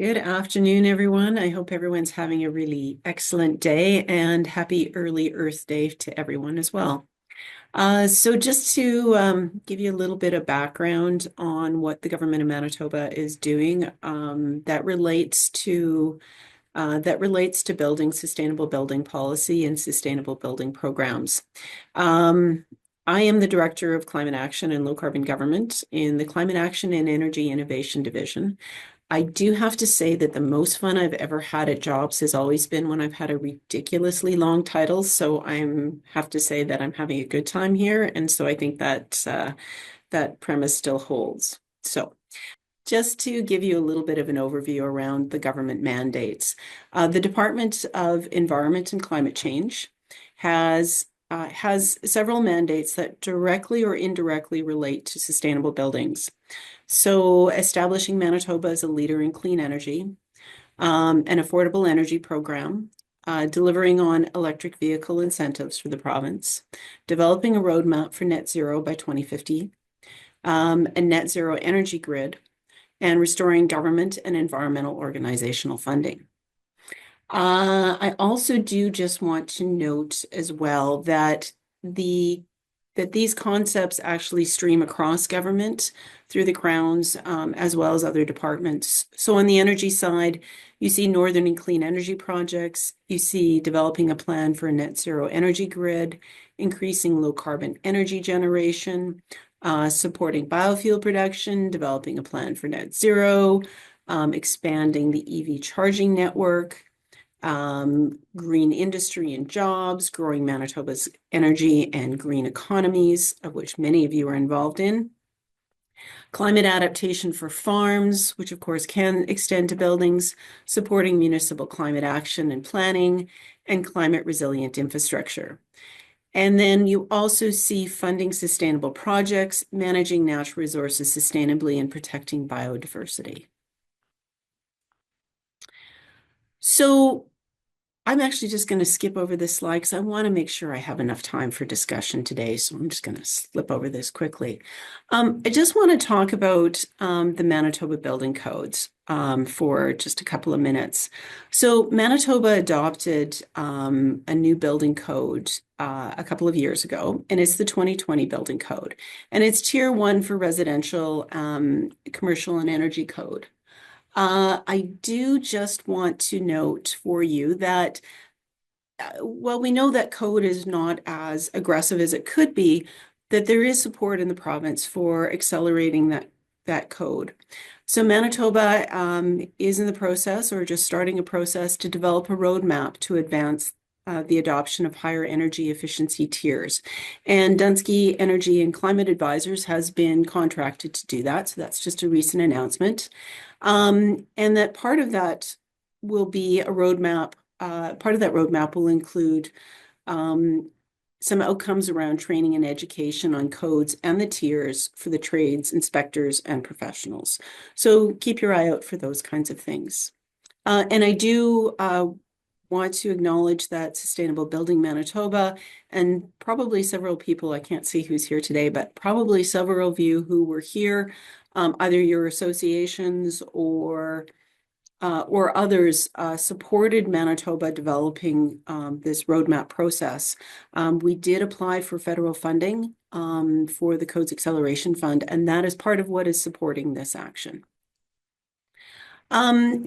Good afternoon, everyone. I hope everyone's having a really excellent day and happy early Earth Day to everyone as well. So just to give you a little bit of background on what the government of Manitoba is doing, that relates to building sustainable building policy and sustainable building programs. Um, I am the Director of Climate Action and Low Carbon Government in the Climate Action and Energy Innovation Division. I do have to say that the most fun I've ever had at jobs has always been when I've had a ridiculously long title. So I'm have to say that I'm having a good time here, and so I think that that premise still holds. So just to give you a little bit of an overview around the government mandates, the Department of Environment and Climate Change has several mandates that directly or indirectly relate to sustainable buildings. So establishing Manitoba as a leader in clean energy, an affordable energy program, delivering on electric vehicle incentives for the province, developing a roadmap for net zero by 2050, a net zero energy grid, and restoring government and environmental organizational funding. I also do just want to note as well that these concepts actually stream across government through the crowns, as well as other departments. So on the energy side, you see Northern and Clean Energy projects, you see developing a plan for a net zero energy grid, increasing low carbon energy generation, supporting biofuel production, developing a plan for net zero, expanding the EV charging network, green industry and jobs, growing Manitoba's energy and green economies, of which many of you are involved in. Climate adaptation for farms, which of course can extend to buildings, supporting municipal climate action and planning, and climate resilient infrastructure. And then you also see funding sustainable projects, managing natural resources sustainably, and protecting biodiversity. So I'm actually just going to skip over this slide because I want to make sure I have enough time for discussion today. So I'm just going to slip over this quickly. I just want to talk about the Manitoba building codes for just a couple of minutes. So Manitoba adopted a new building code a couple of years ago, and it's the 2020 building code. And it's tier 1 for residential, commercial, and energy code. I do just want to note for you that, well, we know that code is not as aggressive as it could be, that there is support in the province for accelerating that code. So Manitoba is in the process or just starting a process to develop a roadmap to advance the adoption of higher energy efficiency tiers. And Dunsky Energy and Climate Advisors has been contracted to do that. So that's just a recent announcement. And that part of that will be a roadmap. Part of that roadmap will include some outcomes around training and education on codes and the tiers for the trades, inspectors, and professionals. So keep your eye out for those kinds of things. And I do want to acknowledge that Sustainable Building Manitoba, and probably several people, I can't see who's here today, but probably several of you who were here, either your associations or others supported Manitoba developing this roadmap process. We did apply for federal funding for the Codes Acceleration Fund, and that is part of what is supporting this action.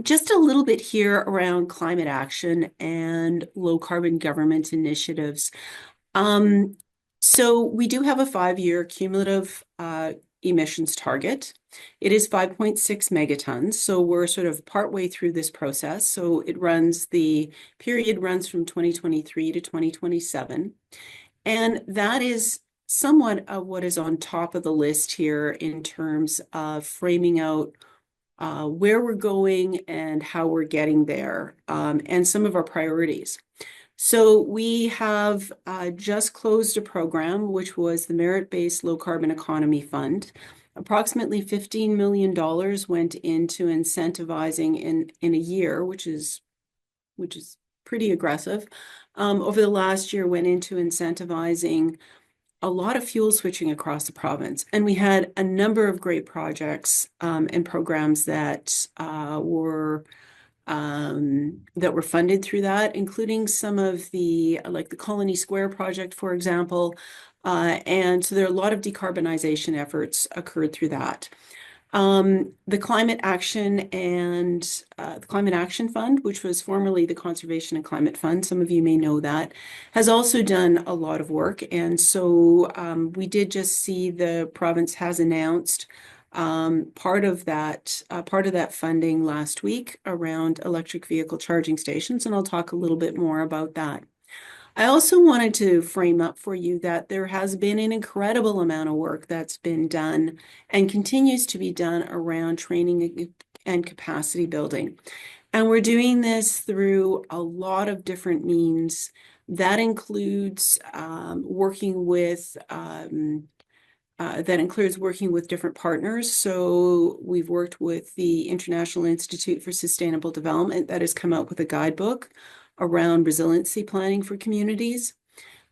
Just a little bit here around climate action and low carbon government initiatives. So we do have a 5-year cumulative emissions target. It is 5.6 megatons. So we're sort of partway through this process. So the period runs from 2023 to 2027. And that is somewhat of what is on top of the list here in terms of framing out where we're going and how we're getting there, and some of our priorities. So we have just closed a program, which was the Merit-Based Low Carbon Economy Fund. Approximately $15 million went into incentivizing in a year, which is pretty aggressive. Over the last year, went into incentivizing a lot of fuel switching across the province, and we had a number of great projects and programs that were funded through that, including some of the, like the Colony Square project, for example. And so there are a lot of decarbonization efforts occurred through that. The Climate Action Fund, which was formerly the Conservation and Climate Fund, some of you may know that, has also done a lot of work. And so we did just see the province has announced part of that funding last week around electric vehicle charging stations, and I'll talk a little bit more about that. I also wanted to frame up for you that there has been an incredible amount of work that's been done and continues to be done around training and capacity building. And we're doing this through a lot of different means. That includes working with different partners. So we've worked with the International Institute for Sustainable Development that has come out with a guidebook around resiliency planning for communities.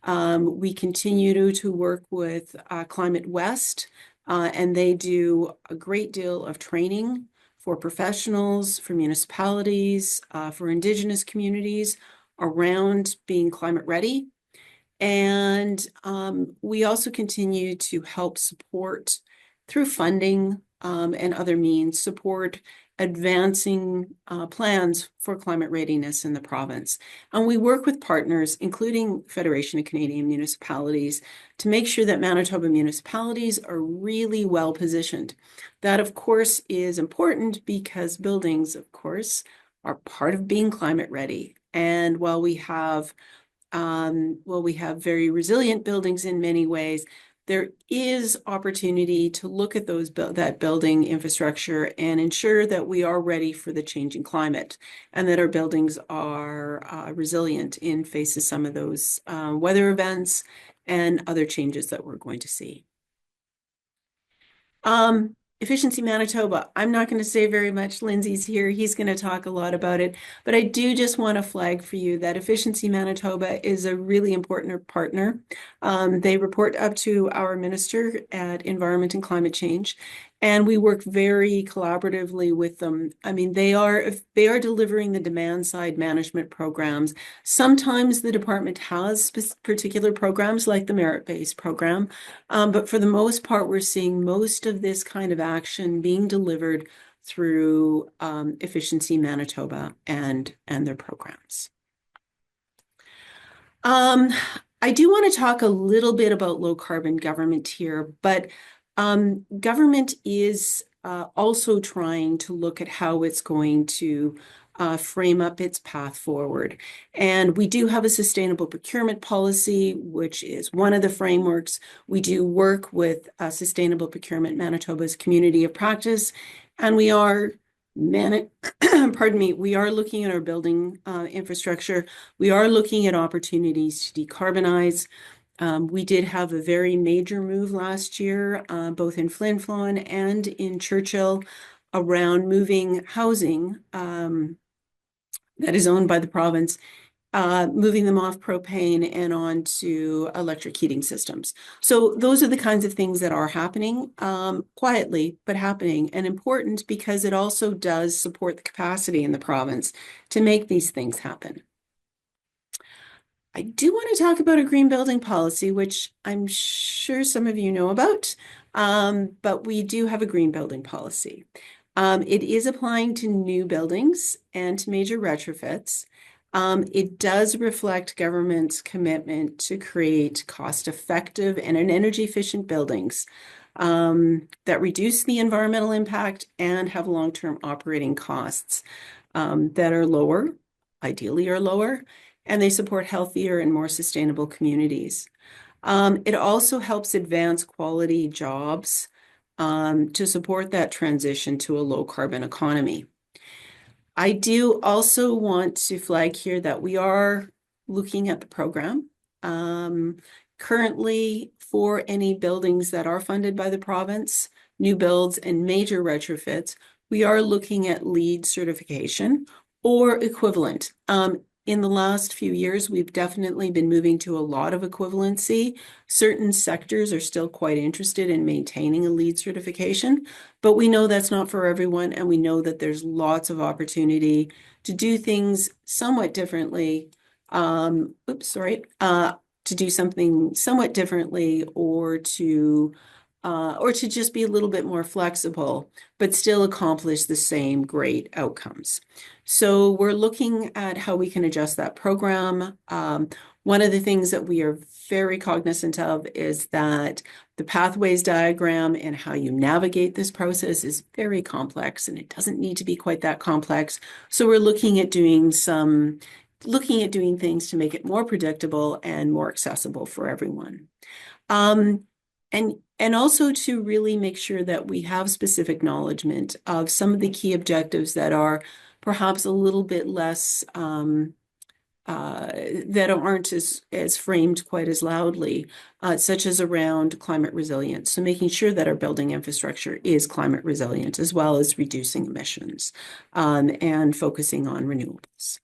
We continue to work with Climate West, and they do a great deal of training for professionals, for municipalities, for Indigenous communities around being climate ready. And we also continue to help support through funding and other means, support advancing plans for climate readiness in the province. And we work with partners, including Federation of Canadian Municipalities, to make sure that Manitoba municipalities are really well positioned. That, of course, is important because buildings, of course, are part of being climate ready. And while we have very resilient buildings in many ways, there is opportunity to look at that building infrastructure and ensure that we are ready for the changing climate and that our buildings are resilient in face of some of those weather events and other changes that we're going to see. Efficiency Manitoba. I'm not going to say very much. Lindsey's here. He's going to talk a lot about it. But I do just want to flag for you that Efficiency Manitoba is a really important partner. They report up to our Minister at Environment and Climate Change, and we work very collaboratively with them. I mean, they are delivering the demand side management programs. Sometimes the department has particular programs like the merit-based program, but for the most part, we're seeing most of this kind of action being delivered through Efficiency Manitoba and their programs. I do want to talk a little bit about low carbon government here, but government is also trying to look at how it's going to frame up its path forward. And we do have a sustainable procurement policy, which is one of the frameworks. We do work with Sustainable Procurement Manitoba's community of practice, and we are we are looking at our building infrastructure. We are looking at opportunities to decarbonize. We did have a very major move last year, both in Flin Flon and in Churchill, around moving housing that is owned by the province, moving them off propane and onto electric heating systems. So those are the kinds of things that are happening quietly, but happening, and important because it also does support the capacity in the province to make these things happen. I do want to talk about a green building policy, which I'm sure some of you know about, but we do have a green building policy. It is applying to new buildings and to major retrofits. It does reflect government's commitment to create cost-effective and energy-efficient buildings that reduce the environmental impact and have long-term operating costs that are lower, ideally are lower, and they support healthier and more sustainable communities. It also helps advance quality jobs to support that transition to a low-carbon economy. I do also want to flag here that we are looking at the program. Currently, for any buildings that are funded by the province, new builds and major retrofits, we are looking at LEED certification or equivalent. in the last few years, we've definitely been moving to a lot of equivalency. Certain sectors are still quite interested in maintaining a LEED certification, but we know that's not for everyone, and we know that there's lots of opportunity to do things somewhat differently. To do something somewhat differently, or to just be a little bit more flexible, but still accomplish the same great outcomes. So we're looking at how we can adjust that program. One of the things that we are very cognizant of is that the pathways diagram and how you navigate this process is very complex, and it doesn't need to be quite that complex. So we're looking at doing things to make it more predictable and more accessible for everyone. And also to really make sure that we have specific acknowledgement of some of the key objectives that are perhaps a little bit less that aren't as framed quite as loudly, such as around climate resilience. So making sure that our building infrastructure is climate resilient, as well as reducing emissions, and focusing on renewables.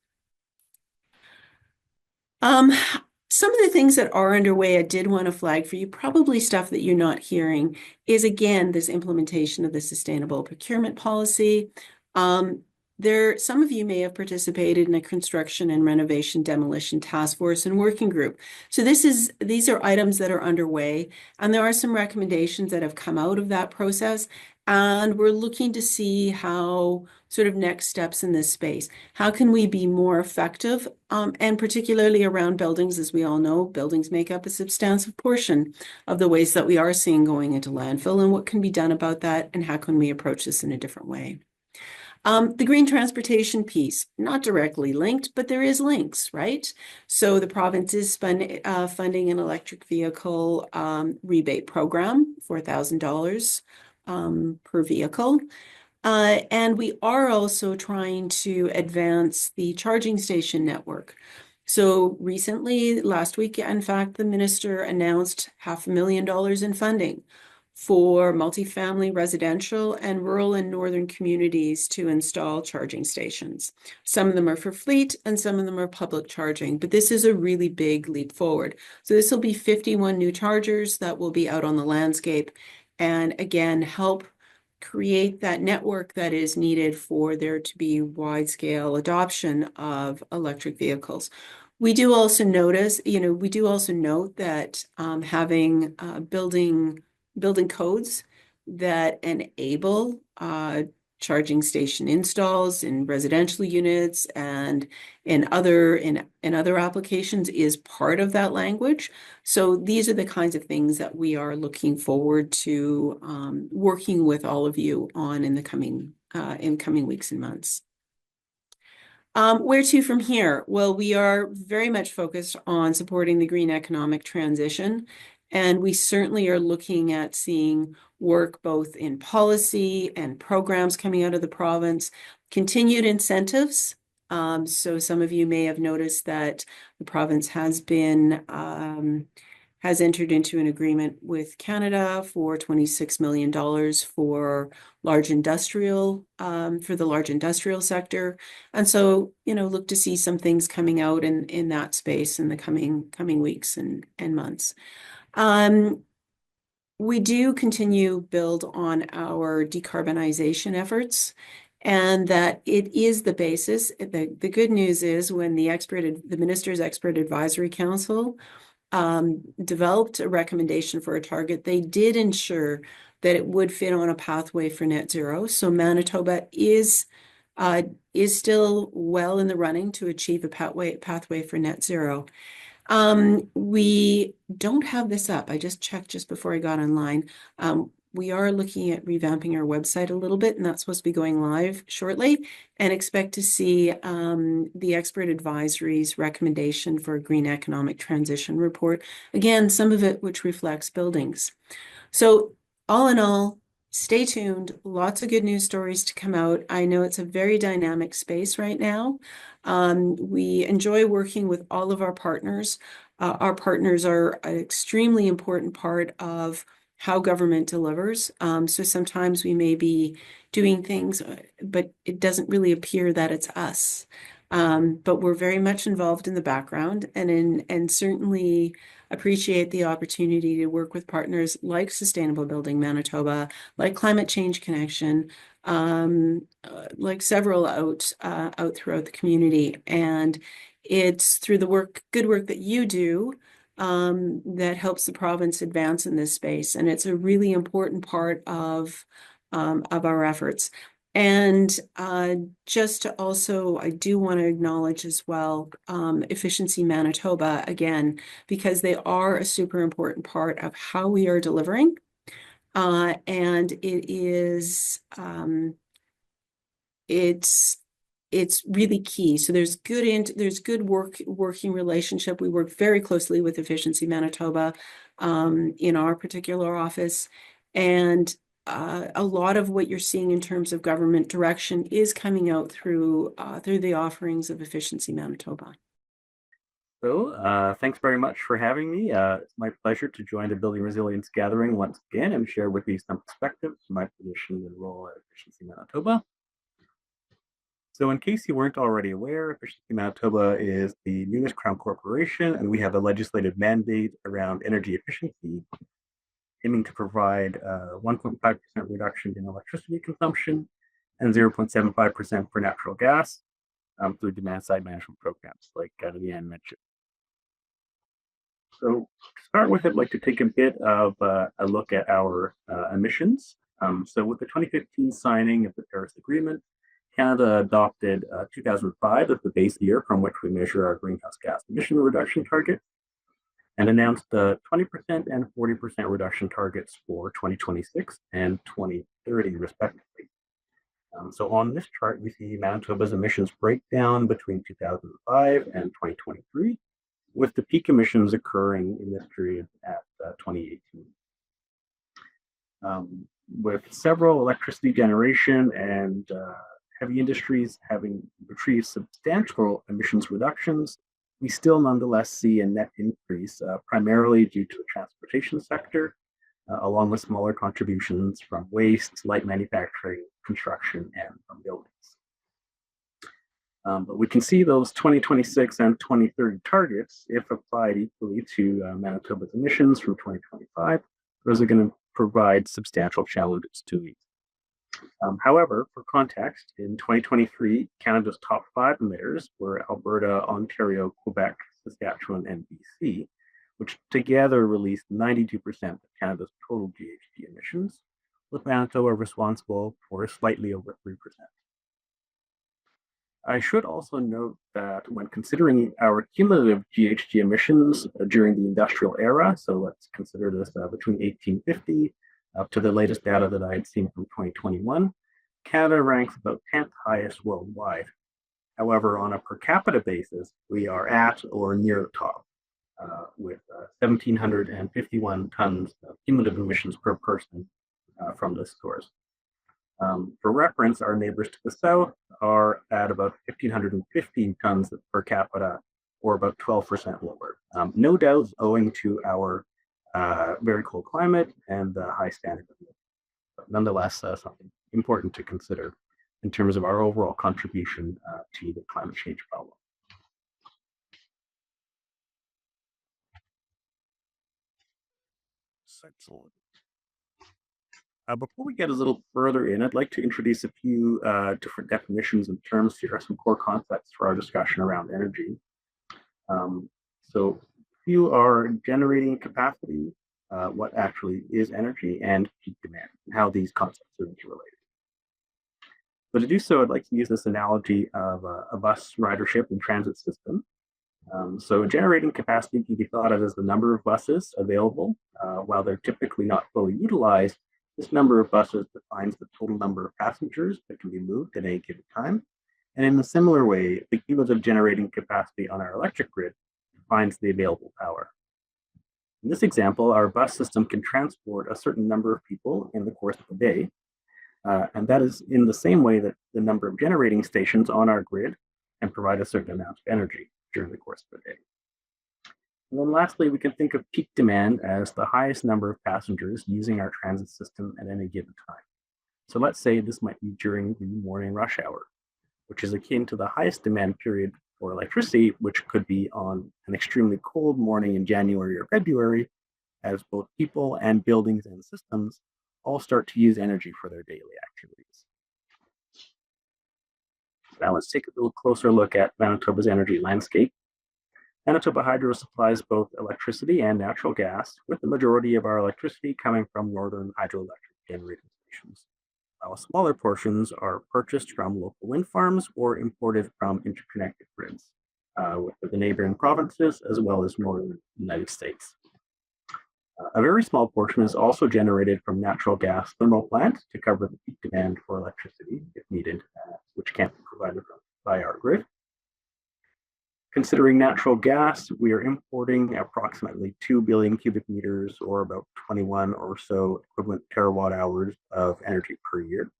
Some of the things that are underway I did want to flag for you, probably stuff that you're not hearing, is again this implementation of the sustainable procurement policy. Some of you may have participated in a construction and renovation demolition task force and working group. So these are items that are underway, and there are some recommendations that have come out of that process. And we're looking to see how sort of next steps in this space. How can we be more effective? And particularly around buildings, as we all know, buildings make up a substantial portion of the waste that we are seeing going into landfill, and what can be done about that, and how can we approach this in a different way? The green transportation piece, not directly linked, but there is links, right? So the province is funding an electric vehicle rebate program, $4,000 per vehicle. And we are also trying to advance the charging station network. So recently, last week, in fact, the minister announced $500,000 in funding for multifamily residential and rural and northern communities to install charging stations. Some of them are for fleet and some of them are public charging, but this is a really big leap forward. So this will be 51 new chargers that will be out on the landscape, and again, help create that network that is needed for there to be wide-scale adoption of electric vehicles. We do also note that having building codes that enable charging station installs in residential units and in other applications is part of that language. So these are the kinds of things that we are looking forward to working with all of you on in the coming weeks and months. Where to from here? Well, we are very much focused on supporting the green economic transition, and we certainly are looking at seeing work both in policy and programs coming out of the province, continued incentives. So some of you may have noticed that the province has entered into an agreement with Canada for $26 million for large industrial, for the large industrial sector. And so, look to see some things coming out in that space in the coming weeks and months. We do continue build on our decarbonization efforts, and that it is the basis. The good news is when the Minister's Expert Advisory Council developed a recommendation for a target, they did ensure that it would fit on a pathway for net zero. So Manitoba is still well in the running to achieve a pathway for net zero. We don't have this up. I just checked just before I got online. We are looking at revamping our website a little bit, and that's supposed to be going live shortly, and expect to see the expert advisory's recommendation for a green economic transition report. Again, some of it which reflects buildings. So all in all, stay tuned. Lots of good news stories to come out. I know it's a very dynamic space right now. We enjoy working with all of our partners. Our partners are an extremely important part of how government delivers. So sometimes we may be doing things, but it doesn't really appear that it's us. But we're very much involved in the background and certainly appreciate the opportunity to work with partners like Sustainable Building Manitoba, like Climate Change Connection, like several out throughout the community. And it's through the good work that you do, that helps the province advance in this space. And it's a really important part of our efforts. And just to also, I do want to acknowledge as well, Efficiency Manitoba again, because they are a super important part of how we are delivering. And it's really key. So there's good working relationship. We work very closely with Efficiency Manitoba in our particular office, and a lot of what you're seeing in terms of government direction is coming out through the offerings of Efficiency Manitoba. So, thanks very much for having me. It's my pleasure to join the Building Resilience Gathering once again and share with you some perspectives from my position and role at Efficiency Manitoba. So, in case you weren't already aware, Efficiency Manitoba is the newest Crown corporation, and we have a legislative mandate around energy efficiency, aiming to provide a 1.5% reduction in electricity consumption and 0.75% for natural gas through demand-side management programs, like Leanne mentioned. So to start with, I'd like to take a bit of a look at our emissions. So with the 2015 signing of the Paris Agreement, Canada adopted 2005 as the base year from which we measure our greenhouse gas emission reduction target, and announced 20% and 40% reduction targets for 2026 and 2030, respectively. So on this chart, we see Manitoba's emissions breakdown between 2005 and 2023, with the peak emissions occurring in this period at 2018. With several electricity generation and heavy industries having achieved substantial emissions reductions, we still nonetheless see a net increase, primarily due to the transportation sector, along with smaller contributions from waste, light manufacturing, construction, and from buildings. But we can see those 2026 and 2030 targets, if applied equally to Manitoba's emissions from 2025, those are going to provide substantial challenges to these. However, for context, in 2023, Canada's top 5 emitters were Alberta, Ontario, Quebec, Saskatchewan, and BC, which together released 92% of Canada's total GHG emissions, with Manitoba responsible for slightly over 3%. I should also note that when considering our cumulative GHG emissions during the industrial era, so let's consider this between 1850 up to the latest data that I had seen from 2021, Canada ranks about 10th highest worldwide. However, on a per capita basis, we are at or near the top, with 1,751 tons of cumulative emissions per person from this source. For reference, our neighbors to the south are at about 1,515 tons per capita, or about 12% lower. No doubt owing to our very cold climate and the high standard of living. But nonetheless, something important to consider in terms of our overall contribution to the climate change problem. Excellent. Before we get a little further in, I'd like to introduce a few different definitions and terms here, some core concepts for our discussion around energy. So few are generating capacity, what actually is energy, and peak demand, and how these concepts are interrelated. But to do so, I'd like to use this analogy of a bus ridership and transit system. So generating capacity can be thought of as the number of buses available. While they're typically not fully utilized, this number of buses defines the total number of passengers that can be moved at any given time. And in a similar way, the cumulative generating capacity on our electric grid defines the available power. In this example, our bus system can transport a certain number of people in the course of the day. And that is in the same way that the number of generating stations on our grid can provide a certain amount of energy during the course of the day. And then lastly, we can think of peak demand as the highest number of passengers using our transit system at any given time. So let's say this might be during the morning rush hour. which is akin to the highest demand period for electricity, which could be on an extremely cold morning in January or February, as both people and buildings and systems all start to use energy for their daily activities. Now let's take a little closer look at Manitoba's energy landscape. Manitoba Hydro supplies both electricity and natural gas, with the majority of our electricity coming from northern hydroelectric generating stations, while smaller portions are purchased from local wind farms or imported from interconnected grids with the neighboring provinces as well as northern United States. A very small portion is also generated from natural gas thermal plants to cover the peak demand for electricity if needed, which can't be provided by our grid. Considering natural gas, we are importing approximately 2 billion cubic meters, or about 21 or so equivalent terawatt hours of energy per year.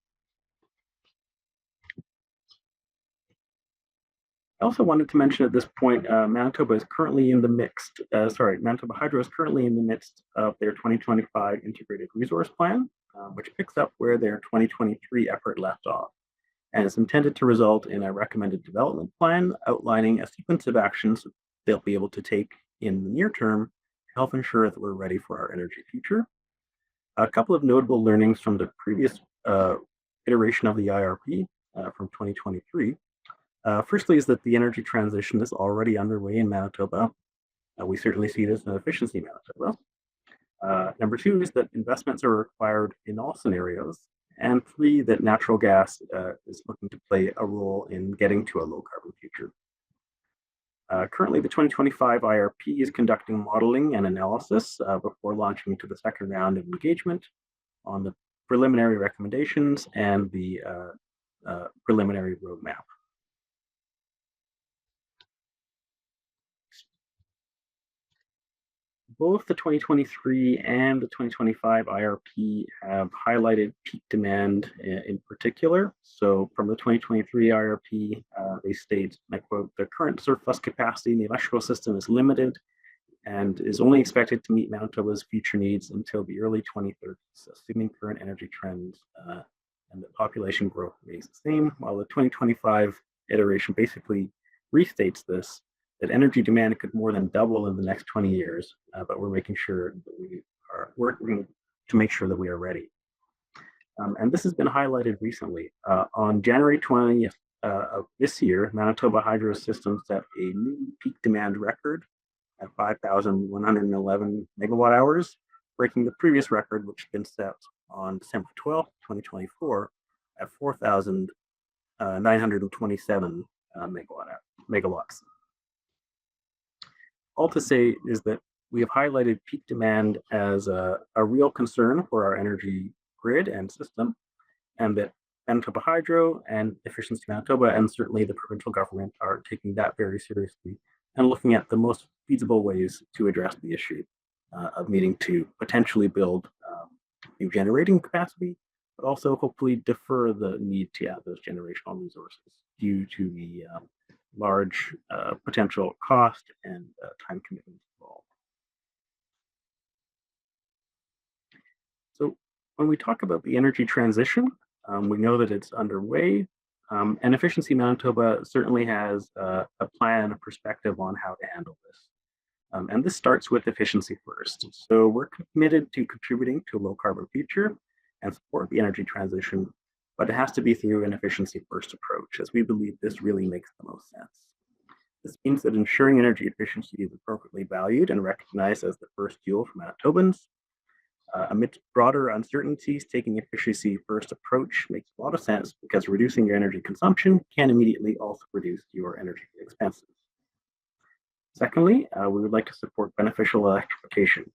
I also wanted to mention at this point, Manitoba Hydro is currently in the midst of their 2025 Integrated Resource Plan, which picks up where their 2023 effort left off, and is intended to result in a recommended development plan outlining a sequence of actions they'll be able to take in the near term to help ensure that we're ready for our energy future. A couple of notable learnings from the previous iteration of the IRP from 2023. Firstly is that the energy transition is already underway in Manitoba. We certainly see this in Efficiency Manitoba. Number two is that investments are required in all scenarios. And three, that natural gas is looking to play a role in getting to a low carbon future. Currently, the 2025 IRP is conducting modeling and analysis before launching into the second round of engagement on the preliminary recommendations and the preliminary roadmap. Both the 2023 and the 2025 IRP have highlighted peak demand in particular. So from the 2023 IRP, they state, and I quote, "The current surplus capacity in the electrical system is limited and is only expected to meet Manitoba's future needs until the early 2030s, assuming current energy trends and the population growth remains the same," while the 2025 iteration basically restates this, that energy demand could more than double in the next 20 years, but we're making sure that we are working to make sure that we are ready. And this has been highlighted recently. On January 20th of this year, Manitoba Hydro System set a new peak demand record at 5,111 megawatt hours, breaking the previous record, which had been set on December 12th, 2024, at 4,927 megawatts. All to say is that we have highlighted peak demand as a real concern for our energy grid and system, and that Manitoba Hydro and Efficiency Manitoba, and certainly the provincial government, are taking that very seriously and looking at the most feasible ways to address the issue of needing to potentially build new generating capacity, but also hopefully defer the need to add those generational resources due to the large potential cost and time commitment involved. So when we talk about the energy transition, we know that it's underway, and Efficiency Manitoba certainly has a plan, a perspective on how to handle this. And this starts with efficiency first. So we're committed to contributing to a low carbon future and support the energy transition, but it has to be through an efficiency first approach, as we believe this really makes the most sense. This means that ensuring energy efficiency is appropriately valued and recognized as the first fuel for Manitobans. Amidst broader uncertainties, taking efficiency first approach makes a lot of sense because reducing your energy consumption can immediately also reduce your energy expenses. Secondly, we would like to support beneficial electrification.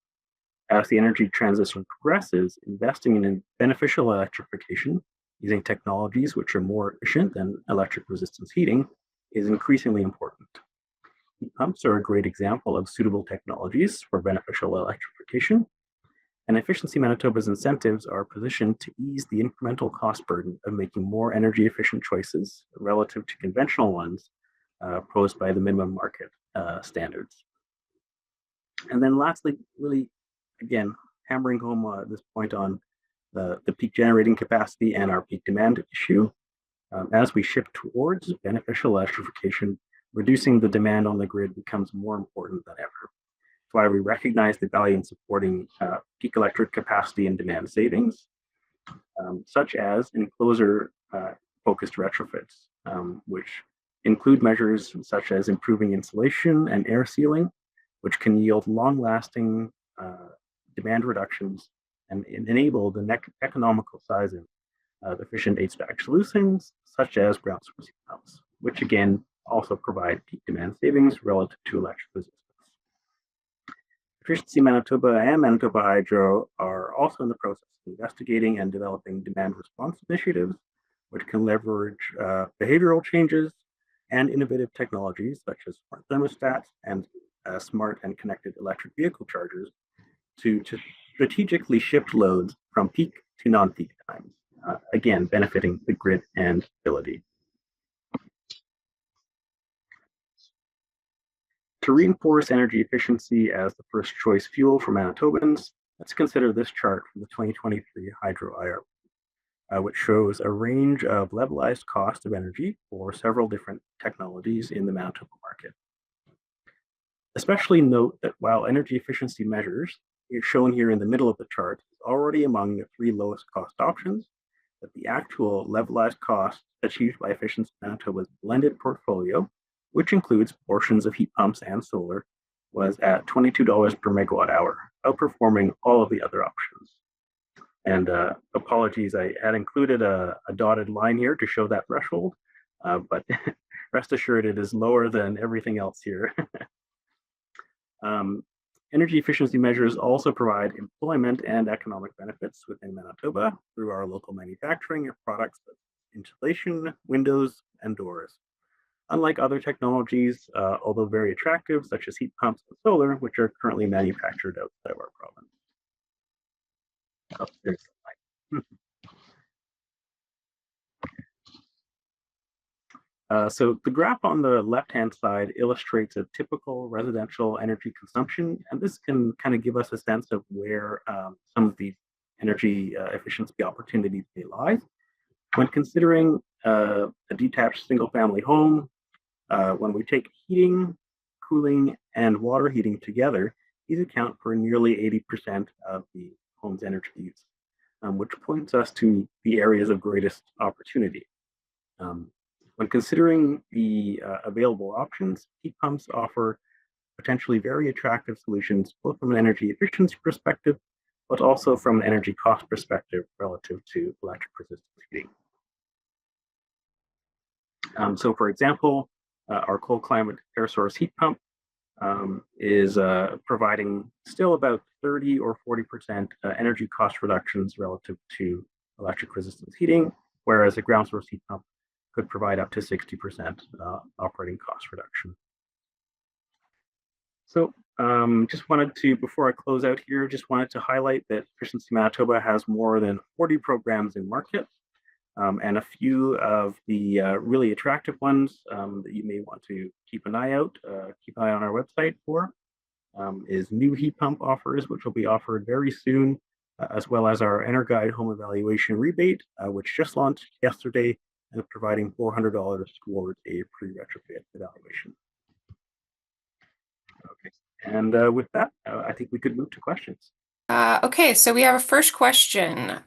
As the energy transition progresses, investing in beneficial electrification using technologies which are more efficient than electric resistance heating is increasingly important. Heat pumps are a great example of suitable technologies for beneficial electrification, and Efficiency Manitoba's incentives are positioned to ease the incremental cost burden of making more energy efficient choices relative to conventional ones posed by the minimum market standards. And then lastly, really, again, hammering home this point on the peak generating capacity and our peak demand issue. As we shift towards beneficial electrification, reducing the demand on the grid becomes more important than ever. That's why we recognize the value in supporting peak electric capacity and demand savings, such as enclosure focused retrofits, which include measures such as improving insulation and air sealing, which can yield long lasting demand reductions and enable the economical sizing of efficient HVAC solutions, such as ground source heat pumps, which again also provide peak demand savings relative to electric resistance. Efficiency Manitoba and Manitoba Hydro are also in the process of investigating and developing demand response initiatives, which can leverage behavioral changes and innovative technologies such as smart thermostats and smart and connected electric vehicle chargers to strategically shift loads from peak to non-peak times, again, benefiting the grid and ability. To reinforce energy efficiency as the first choice fuel for Manitobans, let's consider this chart from the 2023 Hydro IR, which shows a range of levelized cost of energy for several different technologies in the Manitoba market. Especially note that while energy efficiency measures is shown here in the middle of the chart is already among the 3 lowest cost options, that the actual levelized cost achieved by Efficiency Manitoba's blended portfolio, which includes portions of heat pumps and solar, was at $22 per megawatt hour, outperforming all of the other options. And apologies, I had included a dotted line here to show that threshold, but rest assured it is lower than everything else here. Energy efficiency measures also provide employment and economic benefits within Manitoba through our local manufacturing of products like insulation, windows, and doors. Unlike other technologies, although very attractive, such as heat pumps and solar, which are currently manufactured outside of our province. Oh, there's the line. So the graph on the left-hand side illustrates a typical residential energy consumption, and this can kind of give us a sense of where some of the energy efficiency opportunities may lie. When considering a detached single-family home, when we take heating, cooling, and water heating together, these account for nearly 80% of the home's energy use, which points us to the areas of greatest opportunity. When considering the available options, heat pumps offer potentially very attractive solutions, both from an energy efficiency perspective, but also from an energy cost perspective relative to electric resistance heating. So for example, our cold climate air source heat pump is providing still about 30 or 40% energy cost reductions relative to electric resistance heating, whereas a ground source heat pump could provide up to 60% operating cost reduction. So just wanted to, before I close out here, just wanted to highlight that Efficiency Manitoba has more than 40 programs in market, and a few of the really attractive ones that you may want to keep an eye on our website for, is new heat pump offers, which will be offered very soon, as well as our EnerGuide home evaluation rebate, which just launched yesterday, and providing $400 towards a pre-retrofit evaluation. Okay, and with that, I think we could move to questions. Okay, so we have a first question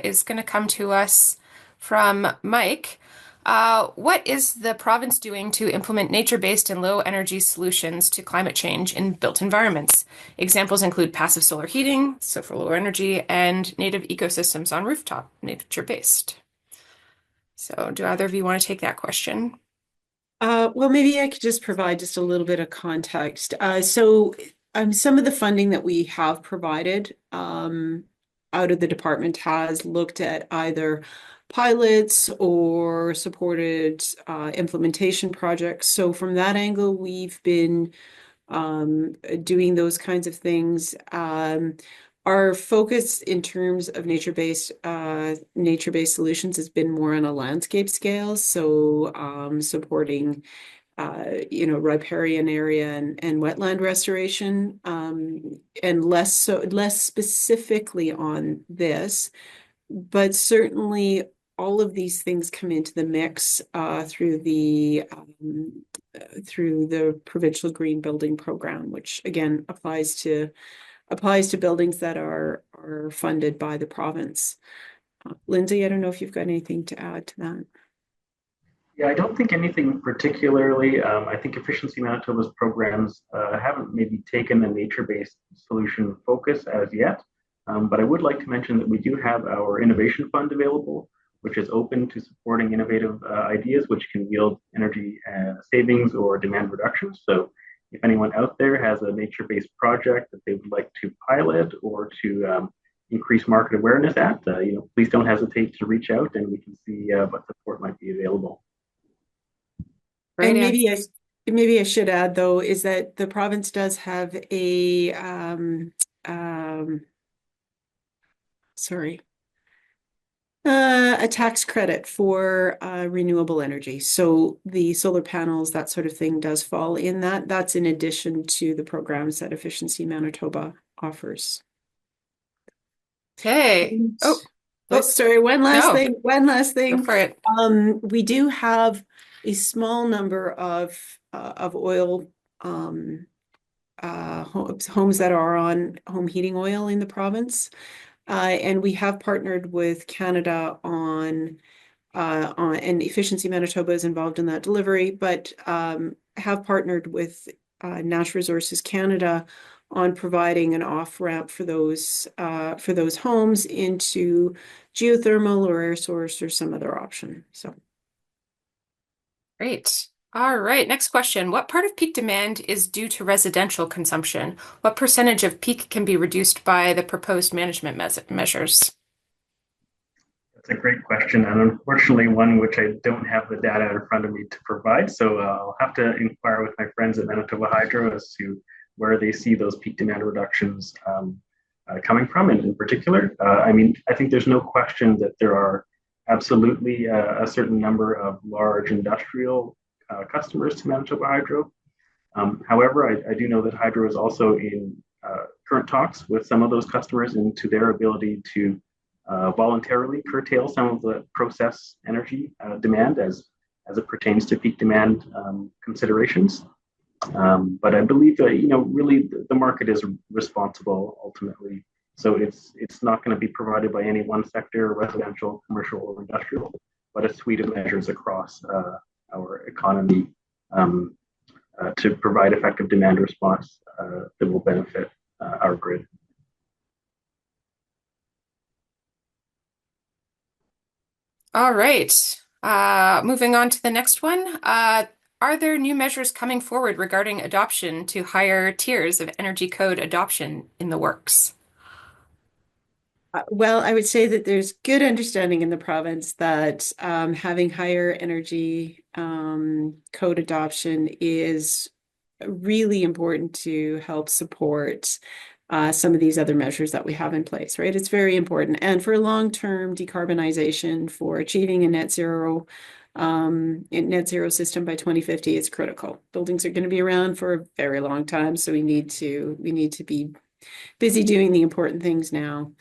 is going to come to us from Mike. What is the province doing to implement nature-based and low-energy solutions to climate change in built environments? Examples include passive solar heating, so for lower energy, and native ecosystems on rooftop, nature-based. So do either of you want to take that question? Well, maybe I could just provide just a little bit of context. So some of the funding that we have provided out of the department has looked at either pilots or supported implementation projects. So from that angle, we've been doing those kinds of things. Our focus in terms of nature-based solutions has been more on a landscape scale, so supporting riparian area and wetland restoration, and less specifically on this, but certainly all of these things come into the mix through the provincial green building program, which again applies to buildings that are funded by the province. Lindsey, I don't know if you've got anything to add to that. Yeah, I don't think anything particularly. I think Efficiency Manitoba's programs haven't maybe taken a nature-based solution focus as yet. But I would like to mention that we do have our innovation fund available, which is open to supporting innovative ideas which can yield energy savings or demand reductions. So if anyone out there has a nature-based project that they would like to pilot or to increase market awareness at, please don't hesitate to reach out and we can see what support might be available. Great And answer. maybe I should add though, is that the province does have a tax credit for renewable energy. So the solar panels, that sort of thing does fall in that. That's in addition to the programs that Efficiency Manitoba offers. Okay. And- Oh, Oh, sorry, one last no, thing. One last go thing. for it. We do have a small number of oil homes that are on home heating oil in the province. And we have partnered with Canada and Efficiency Manitoba is involved in that delivery, but have partnered with Natural Resources Canada on providing an off-ramp for those homes into geothermal or air source or some other option. So Great. All right, next question. What part of peak demand is due to residential consumption? What percentage of peak can be reduced by the proposed management measures? That's a great question, and unfortunately, one which I don't have the data in front of me to provide. So I'll have to inquire with my friends at Manitoba Hydro as to where they see those peak demand reductions coming from, and in particular. I think there's no question that there are absolutely a certain number of large industrial customers to Manitoba Hydro. However, I do know that Hydro is also in current talks with some of those customers into their ability to voluntarily curtail some of the process energy demand as it pertains to peak demand considerations. But I believe that really the market is responsible ultimately. So it's not going to be provided by any one sector, residential, commercial, or industrial, but a suite of measures across our economy to provide effective demand response that will benefit our grid. All right. Moving on to the next one. Are there new measures coming forward regarding adoption to higher tiers of energy code adoption in the works? well, I would say that there's good understanding in the province that having higher energy code adoption is really important to help support some of these other measures that we have in place, right? It's very important. And for long-term decarbonization, for achieving a net zero system by 2050 is critical. Buildings are going to be around for a very long time, so we need to be busy doing the important things now.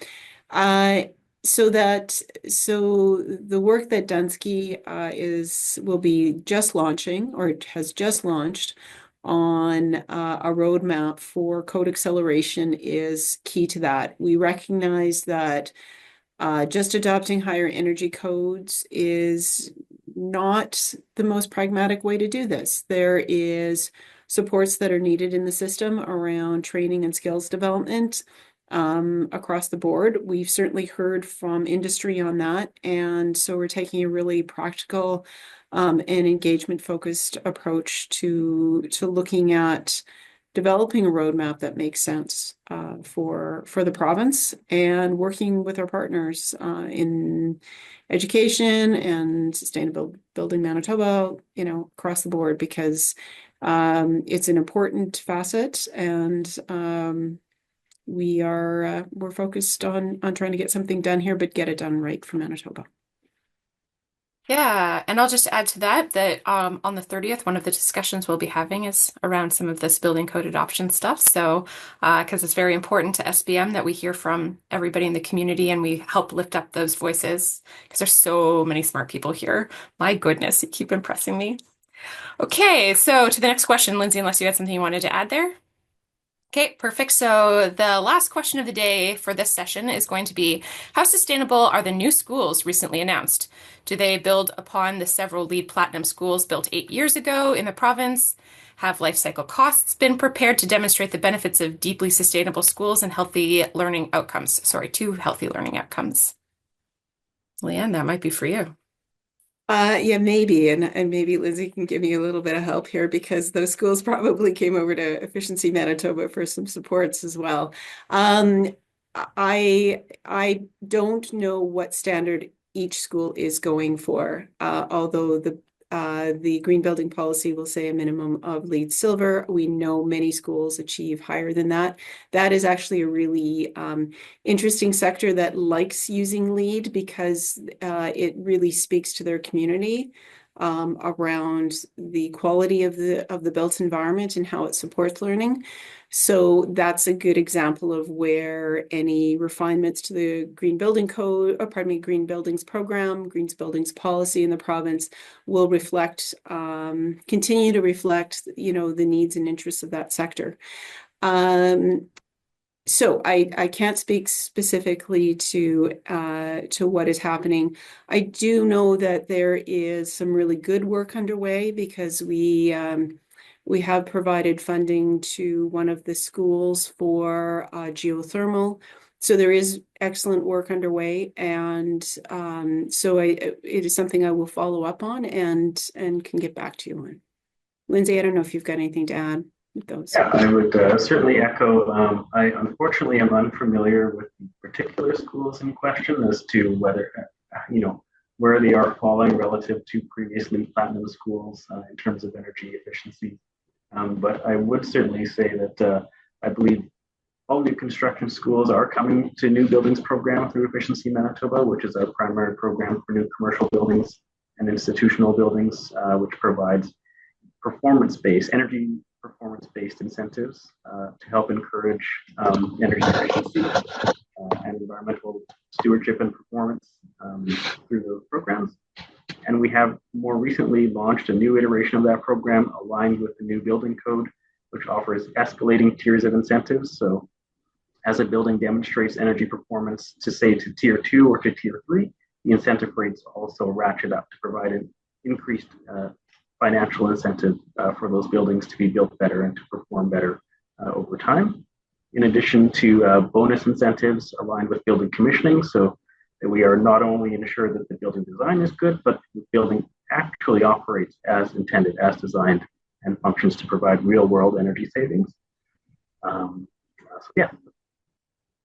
So the work that Dunsky will be just launching or has just launched on a roadmap for code acceleration is key to that. We recognize that just adopting higher energy codes is not the most pragmatic way to do this. There is supports that are needed in the system around training and skills development across the board. We've certainly heard from industry on that, and so we're taking a really practical and engagement-focused approach to looking at developing a roadmap that makes sense for the province and working with our partners in education and Sustainable Building Manitoba, across the board, because it's an important facet, and we're focused on trying to get something done here, but get it done right for Manitoba. Yeah, and I'll just add to that on the 30th, one of the discussions we'll be having is around some of this building code adoption stuff. So, because it's very important to SBM that we hear from everybody in the community and we help lift up those voices because there's so many smart people here. My goodness, you keep impressing me. Okay, so to the next question, Lindsay, unless you had something you wanted to add there. Okay, perfect. So the last question of the day for this session is going to be, how sustainable are the new schools recently announced? Do they build upon the several LEED Platinum schools built 8 years ago in the province? Have life cycle costs been prepared to demonstrate the benefits of deeply sustainable schools and healthy learning outcomes? Sorry, two healthy learning outcomes. Leanne, that might be for you. Yeah, maybe, and maybe Lindsay can give me a little bit of help here because those schools probably came over to Efficiency Manitoba for some supports as well. Um, I don't know what standard each school is going for, although the green building policy will say a minimum of LEED silver. We know many schools achieve higher than that. That is actually a really interesting sector that likes using LEED because it really speaks to their community around the quality of the built environment and how it supports learning. So that's a good example of where any refinements to the Green Building Code, Green Buildings Program, Green Buildings Policy in the province will reflect, continue to reflect, the needs and interests of that sector. So I can't speak specifically to what is happening. I do know that there is some really good work underway because we have provided funding to one of the schools for geothermal. So there is excellent work underway, and so it is something I will follow up on and can get back to you on. Lindsay, I don't know if you've got anything to add with those. Yeah, I would certainly echo. I unfortunately am unfamiliar with the particular schools in question as to whether, where they are falling relative to previously platinum schools in terms of energy efficiency. But I would certainly say that I believe all new construction schools are coming to new buildings program through Efficiency Manitoba, which is our primary program for new commercial buildings and institutional buildings, which provides energy performance-based incentives to help encourage energy efficiency and environmental stewardship and performance through those programs. And we have more recently launched a new iteration of that program aligned with the new building code, which offers escalating tiers of incentives. So as a building demonstrates energy performance to say to tier 2 or to tier 3, the incentive rates also ratchet up to provide an increased financial incentive for those buildings to be built better and to perform better over time. In addition to bonus incentives aligned with building commissioning, so that we are not only ensure that the building design is good, but the building actually operates as intended, as designed, and functions to provide real world energy savings. So yeah,